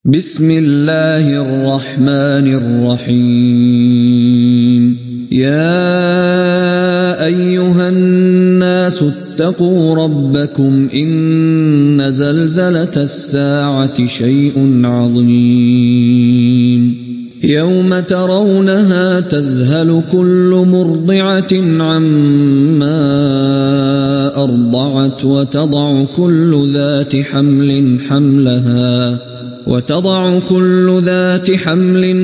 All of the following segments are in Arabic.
بسم الله الرحمن الرحيم. يا أيها الناس اتقوا ربكم إن زلزلة الساعة شيء عظيم يوم ترونها تذهل كل مرضعة عما أرضعت وتضع كل ذات حمل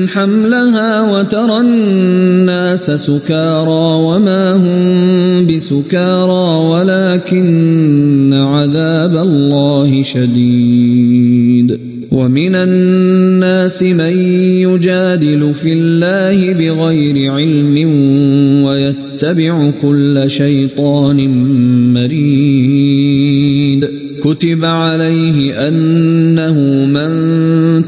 حملها وترى الناس سكارى وما هم بسكارى ولكن عذاب الله شديد. ومن الناس من يجادل في الله بغير علم ويتبع كل شيطان مريد. كتب عليه أنه من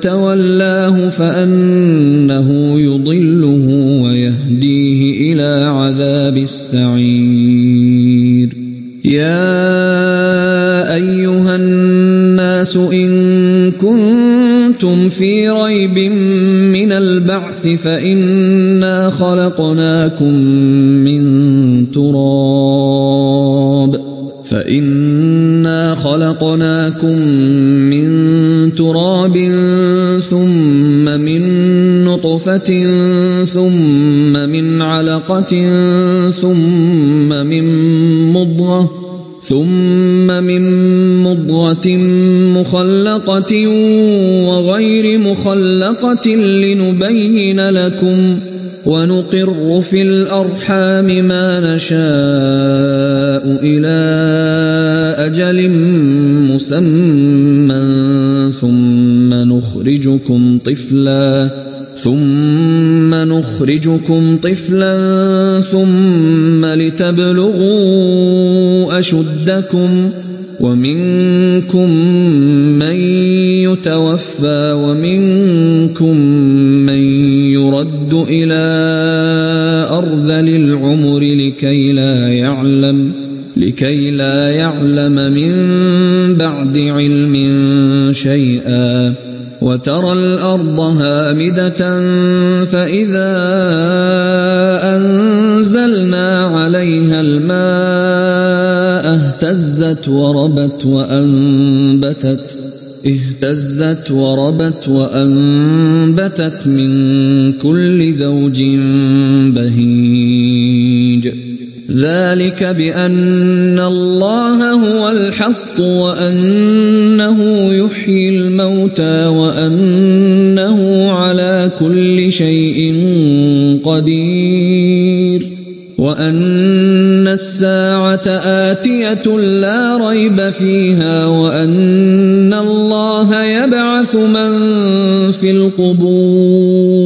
تولاه فأنه يضله ويهديه إلى عذاب السعير. يا أيها الناس إن كنتم في ريب من البعث فإنا خلقناكم من تراب ثم من نطفة ثم من علقة ثم من مضغة مخلقة وغير مخلقة لنبين لكم ونقر في الأرحام ما نشاء إلى أجل مسمى ثم نخرجكم طفلا ثم لتبلغوا أشدكم ومنكم من يتوفى ومنكم من يرد إلى أرذل العمر لكي لا يعلم من بعد علم شيئا. وترى الأرض هامدة فإذا أنزلنا عليها الماء اهتزت وربت وأنبتت من كل زوج بهيج. ذلك بأن الله هو الحق وأنه يحيي الموتى وأنه على كل شيء قدير وأن الساعة آتية لا ريب فيها وأن الله يبعث من في القبور.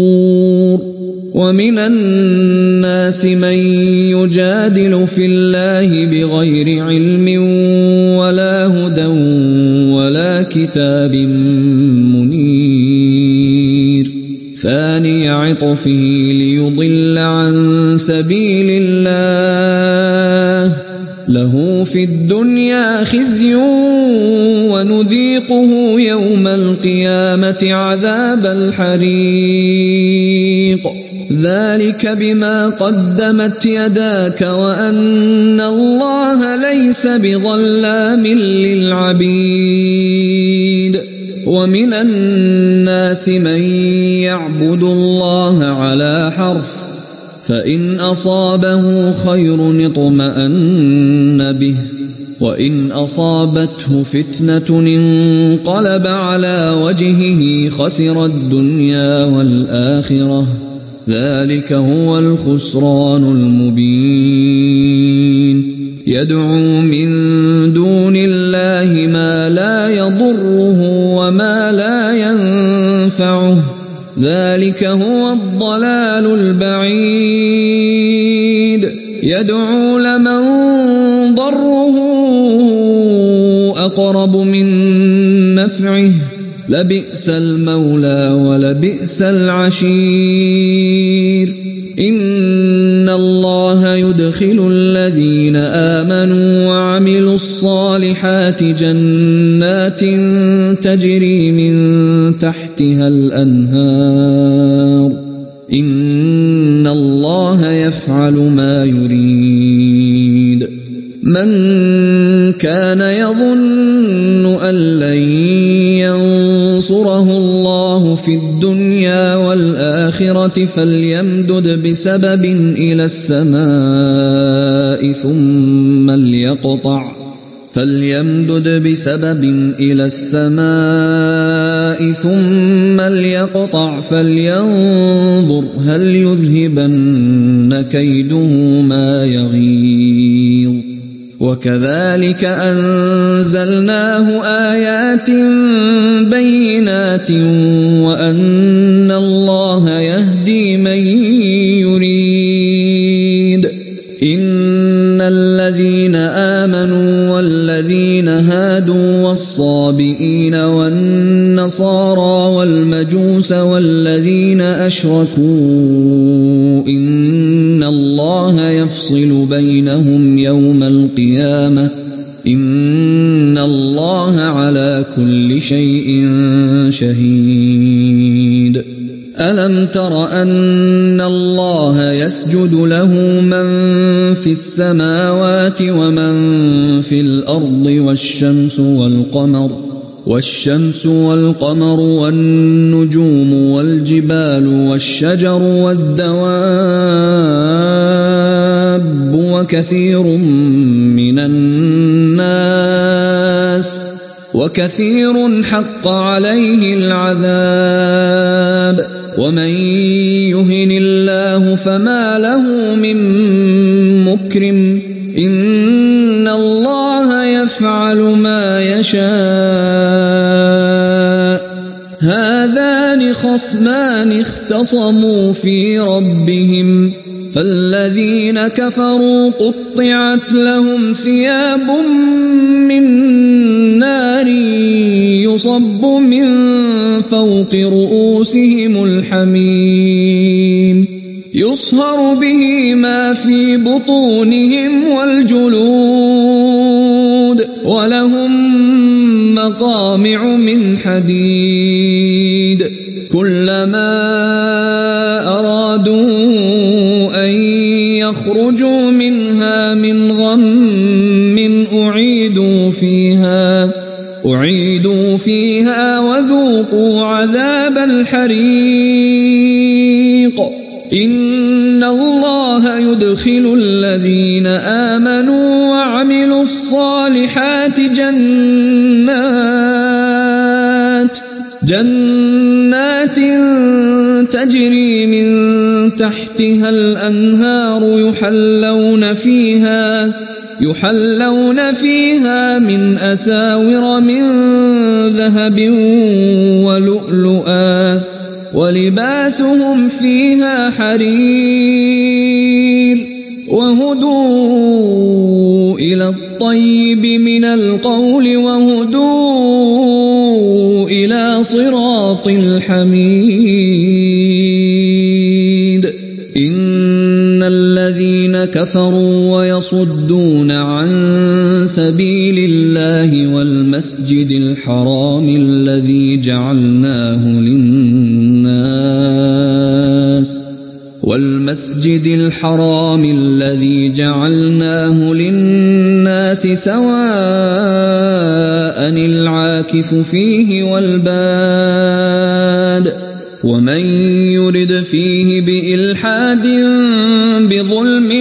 ومن الناس من يجادل في الله بغير علم ولا هدى ولا كتاب منير. ثاني عطفه ليضل عن سبيل الله له في الدنيا خزي ونذيقه يوم القيامة عذاب الحريق. ذلك بما قدمت يداك وأن الله ليس بظلام للعبيد. ومن الناس من يعبد الله على حرف فإن أصابه خير اطمأن به وإن أصابته فتنة انقلب على وجهه خسر الدنيا والآخرة. ذلك هو الخسران المبين. يدعو من دون الله ما لا يضره وما لا ينفعه. ذلك هو الضلال البعيد. يدعو لمن ضره أقرب من نفعه لبئس المولى ولبئس العشير. إن الله يدخل الذين آمنوا وعملوا الصالحات جنات تجري من تحت تحتها الأنهار إن الله يفعل ما يريد من كان يظن أن لن ينصره الله في الدنيا والآخرة فليمدد بسبب إلى السماء ثم ليقطع فلينظر هل يذهبن كيده ما يغيظ وكذلك أنزلناه آيات بينات وأن الله يهدي من يريد إن الذين آمنوا والذين هادوا والصابئين والنصارى والمجوس والذين أشركوا إن الله يفصل بينهم يوم القيامة إن الله على كل شيء شهيد ألم تر أن الله يسجد له من في السماوات ومن في الأرض والشمس والقمر والنجوم والجبال والشجر والدواب وكثير حق عليه العذاب ومن يهن الله فما له من مكرم إن الله يفعل ما يشاء هذان خصمان اختصموا في ربهم فالذين كفروا قطعت لهم ثياب من نار يصب من فوق رؤوسهم الحميم يصهر به ما في بطونهم والجلود ولهم مقامع من حديد كلما أرادوا أن يخرجوا منها من غم أعيدوا فيها وذوقوا عذاب الحريق إن الله يدخل الذين آمنوا وعملوا الصالحات جنات تجري من تحتها الأنهار يحلون فيها من أساور من ذهب ولؤلؤا ولباسهم فيها حرير وهدوا إلى الطيب من القول وهدوا إلى صراط الحميد إن الذين كفروا ويصدون عن سبيل الله والمسجد الحرام الذي جعلناه للناس سواء العاكف فيه والباد ومن يرد فيه بإلحاد بظلم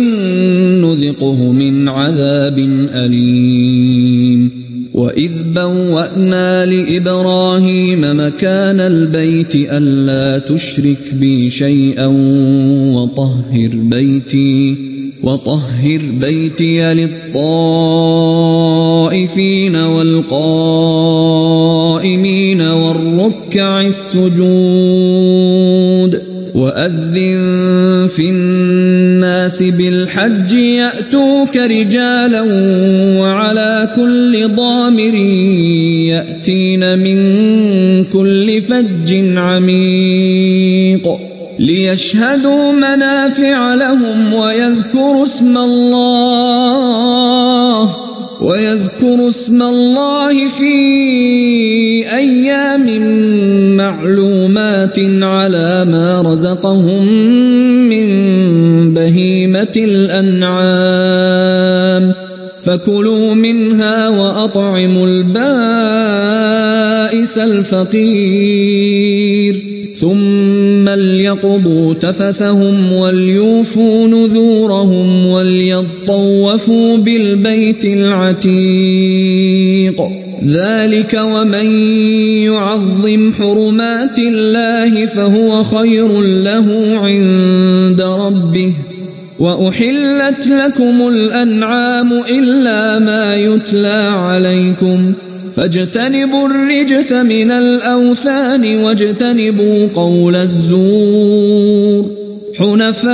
نذقه من عذاب أليم وإذ بوأنا لإبراهيم مكان البيت ألا تشرك بي شيئا وطهر بيتي للطائفين والقائمين والركع السجود وأذن في الناس بالحج يأتوك رجالا وعلى كل ضامر يأتين من كل فج عميق ليشهدوا منافع لهم ويذكروا اسم الله في أيام معلومات على ما رزقهم من بهيمة الأنعام فكلوا منها وأطعموا البائس الفقير ثم ليقضوا تفثهم وليوفوا نذورهم وليطوفوا بالبيت العتيق ذلك ومن يعظم حرمات الله فهو خير له عند ربه وأحلت لكم الأنعام إلا ما يتلى عليكم فاجتنبوا الرجس من الأوثان واجتنبوا قول الزور حنفاء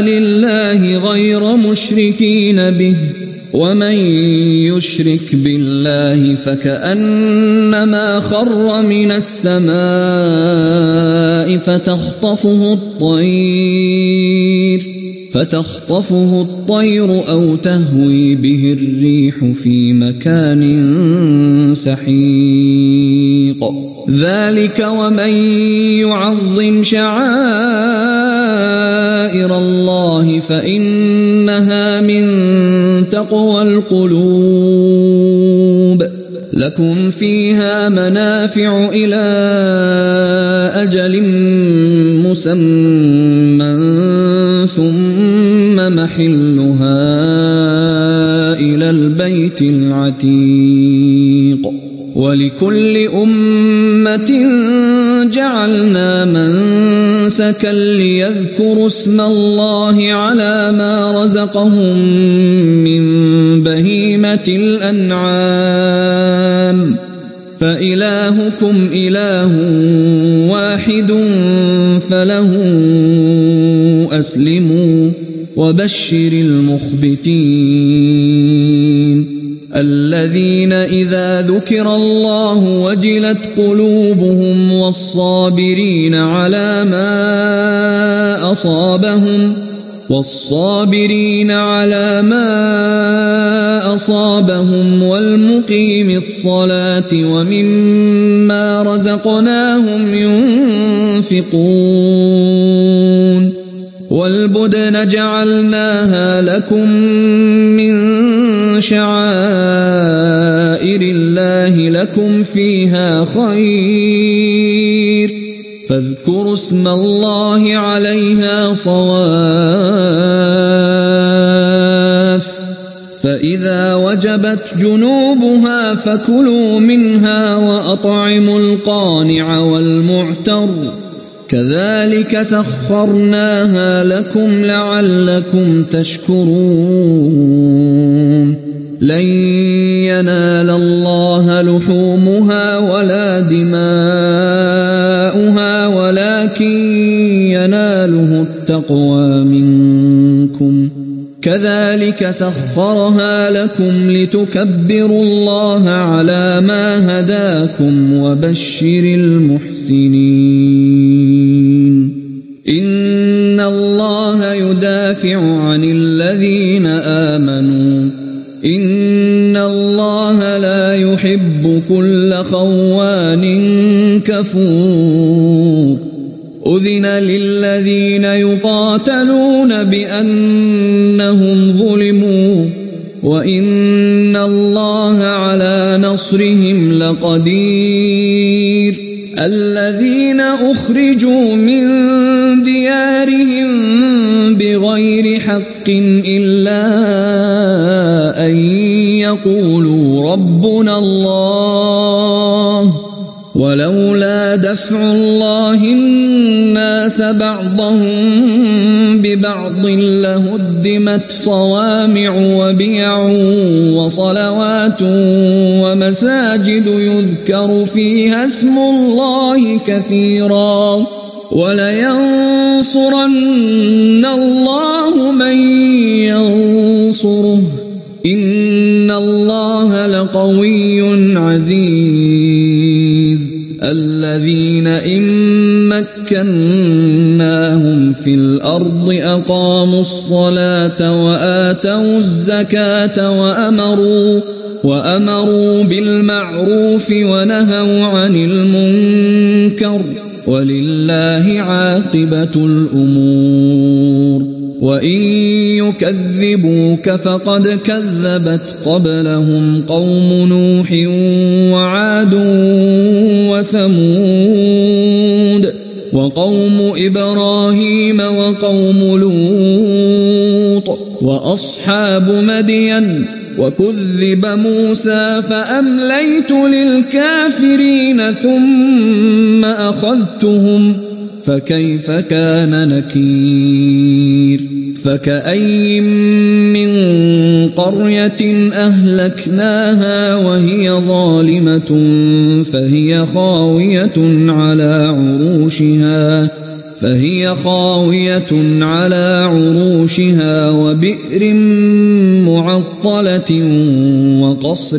لله غير مشركين به ومن يشرك بالله فكأنما خر من السماء فتخطفه الطير أو تهوي به الريح في مكان سحيق ذلك ومن يعظم شعائر الله فإنها من تقوى القلوب لكم فيها منافع إلى أجل مسمى ثم محلها إلى البيت العتيق ولكل أمة جعلنا منسكا ليذكروا اسم الله على ما رزقهم من بهيمة الأنعام فإلهكم إله واحد فله أسلموا وبشر المخبتين الذين إذا ذكر الله وجلت قلوبهم والصابرين على ما أصابهم والمقيم الصلاة ومما رزقناهم ينفقون والبدن جعلناها لكم من شعائر الله لكم فيها خير فاذكروا اسم الله عليها صواف فإذا وجبت جنوبها فكلوا منها وأطعموا القانع والمعتر كذلك سخرناها لكم لعلكم تشكرون لن ينال الله لحومها ولا دماؤها ولكن يناله التقوى منكم كذلك سخرها لكم لتكبروا الله على ما هداكم وبشر المحسنين إن الله يدافع عن الذين آمنوا إن الله لا يحب كل خوان كفور أذن للذين يقاتلون بأنهم ظلموا وإن الله على نصرهم لقدير الذين أخرجوا من ديارهم بغير حق إلا أن يقولوا ربنا الله ولولا دفع الله الناس بعضهم ببعض لهدمت صوامع وبيع وصلوات ومساجد يذكر فيها اسم الله كثيرا ولينصرن الله من ينصره إن الله لقوي عزيز الذين إن مكناهم لهم في الأرض أقاموا الصلاة وآتوا الزكاة وأمروا بالمعروف ونهوا عن المنكر ولله عاقبة الأمور وإن يكذبوك فقد كذبت قبلهم قوم نوح وعاد وثمود وقوم إبراهيم وقوم لوط وأصحاب مدين وكذب موسى فأمليت للكافرين ثم أخذتهم فكيف كان نكير فكأي من قرية أهلكناها وهي ظالمة فهي خاوية على عروشها وبئر معطلة وقصر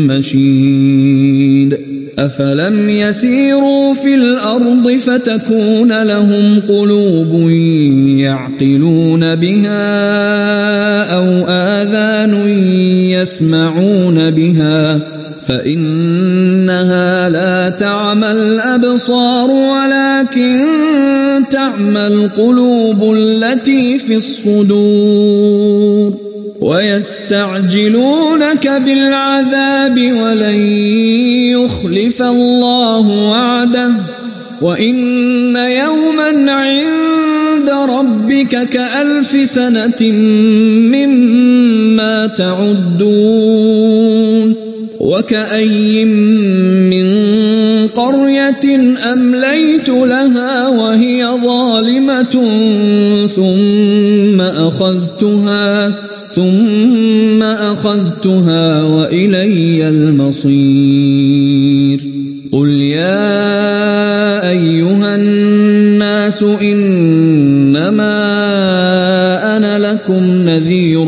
مشيد أفلم يسيروا في الأرض فتكون لهم قلوب يعقلون بها أو آذان يسمعون بها فإنها لا تعمى الأبصار ولكن تعمى القلوب التي في الصدور ويستعجلونك بالعذاب ولن يخلف الله وعده وإن يوما عند ربك كألف سنة مما تعدون وكأي من قرية أمليت لها وهي ظالمة ثم أخذتها وإلي المصير قل يا أيها الناس إنما أنا لكم نذير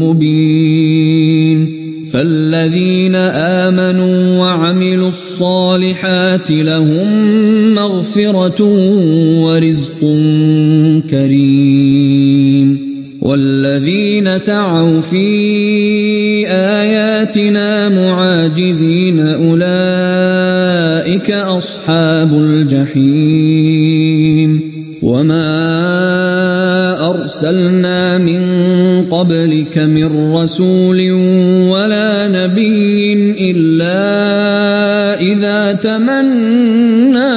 مبين فالذين آمنوا وعملوا الصالحات لهم مغفرة ورزق كريم والذين سعوا في آياتنا معاجزين أولئك أصحاب الجحيم وما أرسلنا من قبلك من رسول ولا نبي إلا إذا تمنى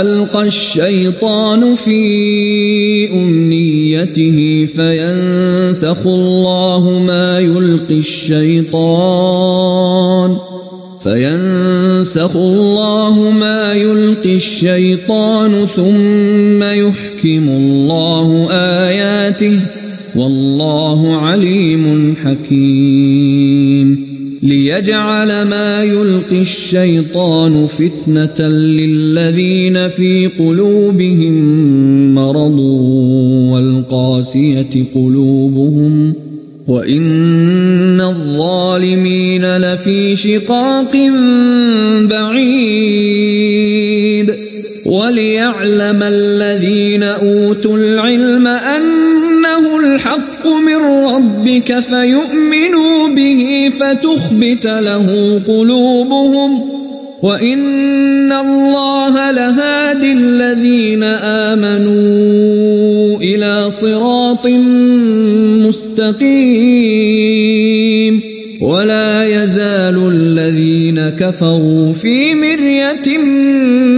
ألقى الشيطان في أمنيته فينسخ الله ما يلقي الشيطان ثم يحكم الله آياته والله عليم حكيم ليجعل ما يلقي الشيطان فتنة للذين في قلوبهم مرض والقاسية قلوبهم وإن الظالمين لفي شقاق بعيد وليعلم الذين أوتوا العلم أنه الحق من ربك فيؤمنوا به فتخبت له قلوبهم وإن الله لهادي الذين آمنوا إلى صراط مستقيم ولا يزال الذين كفروا في مرية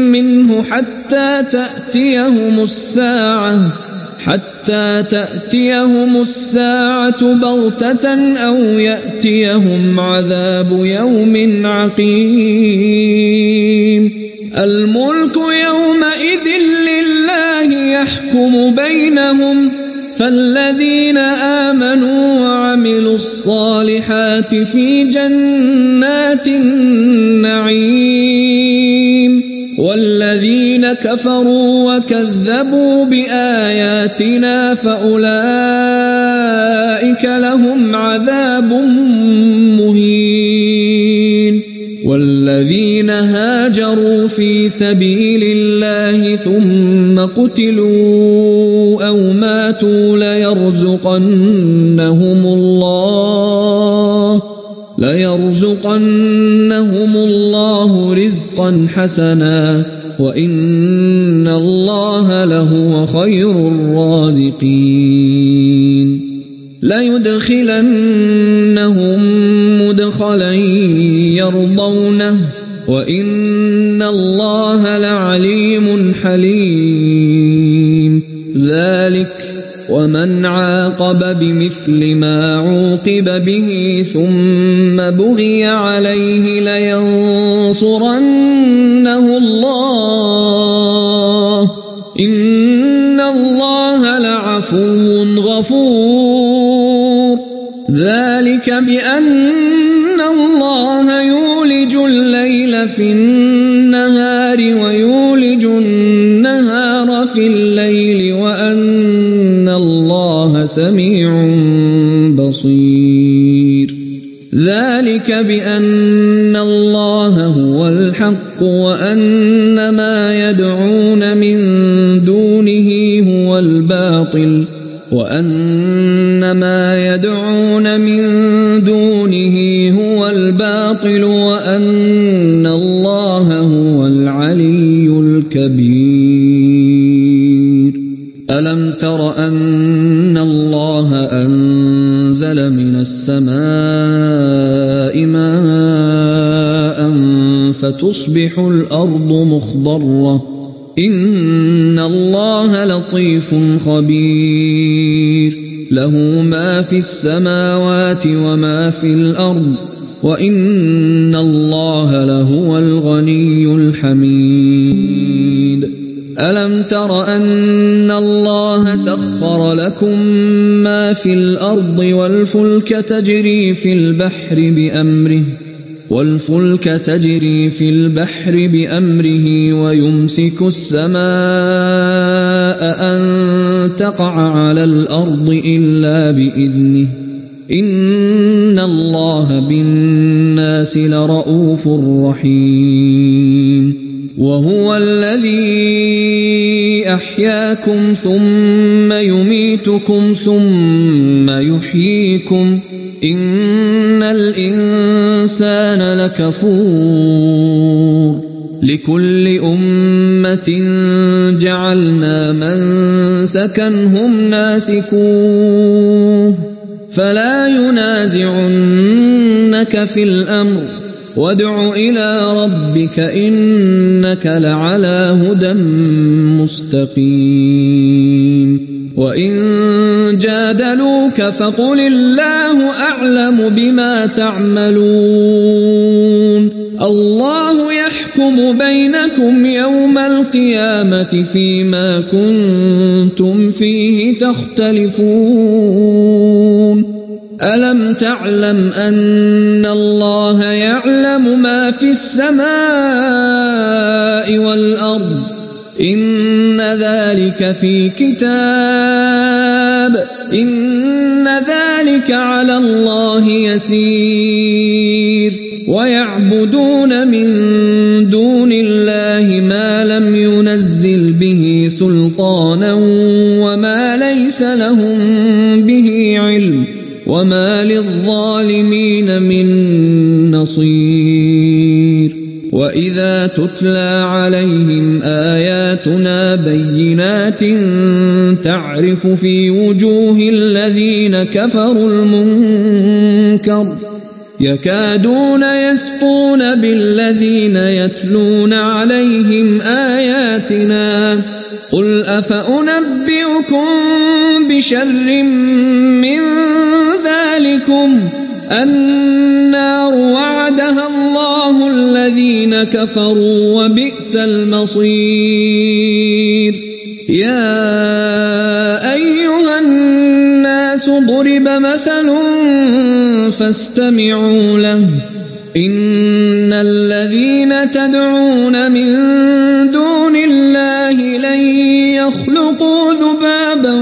منه حتى تأتيهم الساعة بغتة أو يأتيهم عذاب يوم عقيم الملك يومئذ لله يحكم بينهم فالذين آمنوا وعملوا الصالحات في جنات النعيم والذين كفروا وكذبوا بآياتنا فأولئك لهم عذاب مهين والذين هاجروا في سبيل الله ثم قتلوا أو ماتوا ليرزقنهم الله رزقا حسنا وإن الله لهو خير الرازقين ليدخلنهم مدخلا يرضونه وإن الله لعليم حليم ذلك ومن عاقب بمثل ما عوقب به ثم بغي عليه لينصرنه الله إن الله لعفو غفور ذلك بأن الله يولج الليل في النهار ويولج النهار في الليل وأن الله سميع بصير ذلك بأن الله هو الحق وأن ما يدعون من دونه هو الباطل وأن الله هو العلي الكبير ألم تر أن الله أنزل من السماء ماء فتصبح الأرض مخضرة إن الله لطيف خبير له ما في السماوات وما في الأرض وإن الله لهو الغني الحميد ألم تر أن الله سخر لكم ما في الأرض والفلك تجري في البحر بأمره ويمسك السماء أن تقع على الأرض إلا بإذنه إن الله بالناس لرؤوف رحيم وهو الذي أحياكم ثم يميتكم ثم يحييكم إن الإنسان لكفور لكل أمة جعلنا منسكا هم ناسكوه فلا ينازعنك في الأمر وادع إلى ربك إنك لعلى هدى مستقيم وإن جادلوك فقل الله أعلم بما تعملون الله يحكم بينكم يوم القيامة فيما كنتم فيه تختلفون ألم تعلم أن الله يعلم ما في السماء والأرض إن ذلك في كتاب إن ذلك على الله يسير ويعبدون من دون الله ما لم ينزل به سلطانا وما ليس لهم به علم وما للظالمين من نصير وإذا تتلى عليهم آياتنا بينات تعرف في وجوه الذين كفروا المنكر يكادون يسطون بالذين يتلون عليهم آياتنا قل أفأنبئكم بشر من ذلكم النار وعدها الله الذين كفروا وبئس المصير يا أيها الناس ضرب مثل فاستمعوا له إن الذين تدعون من دون الله لن يخلقوا ذبابا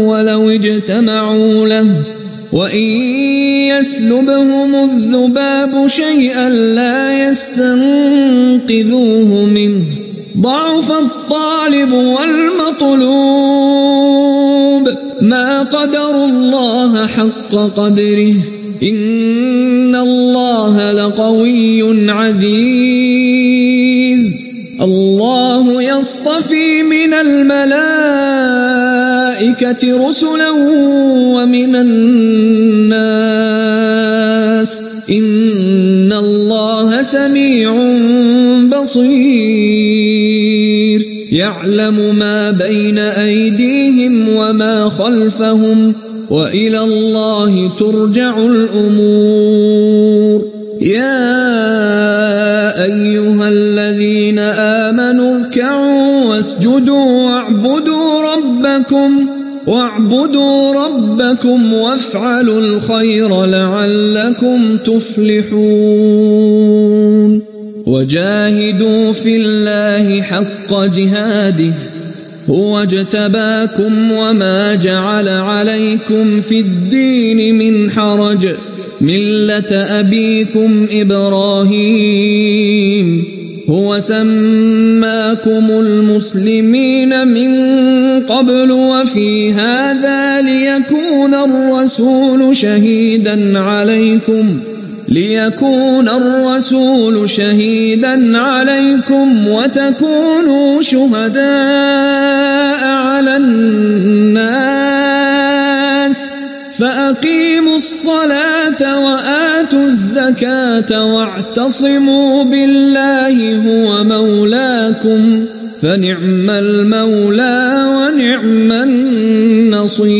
ولو اجتمعوا له وإن يسلبهم الذباب شيئا لا يستنقذوه منه ضعف الطالب والمطلوب ما قدروا الله حق قدره إن الله لقوي عزيز الله يصطفي من الملائكة رسلا ومن الناس إن الله سميع بصير يعلم ما بين أيديهم وما خلفهم وإلى الله ترجع الأمور يا أيها الذين آمنوا اركعوا واسجدوا واعبدوا ربكم وافعلوا الخير لعلكم تفلحون وجاهدوا في الله حق جهاده هو اجتباكم وما جعل عليكم في الدين من حرج ملة أبيكم إبراهيم هو سماكم المسلمين من قبل وفي هذا ليكون الرسول شهيدا عليكم وتكونوا شهداء على الناس فأقيموا الصلاة وآتوا الزكاة واعتصموا بالله هو مولاكم فنعم المولى ونعم النصير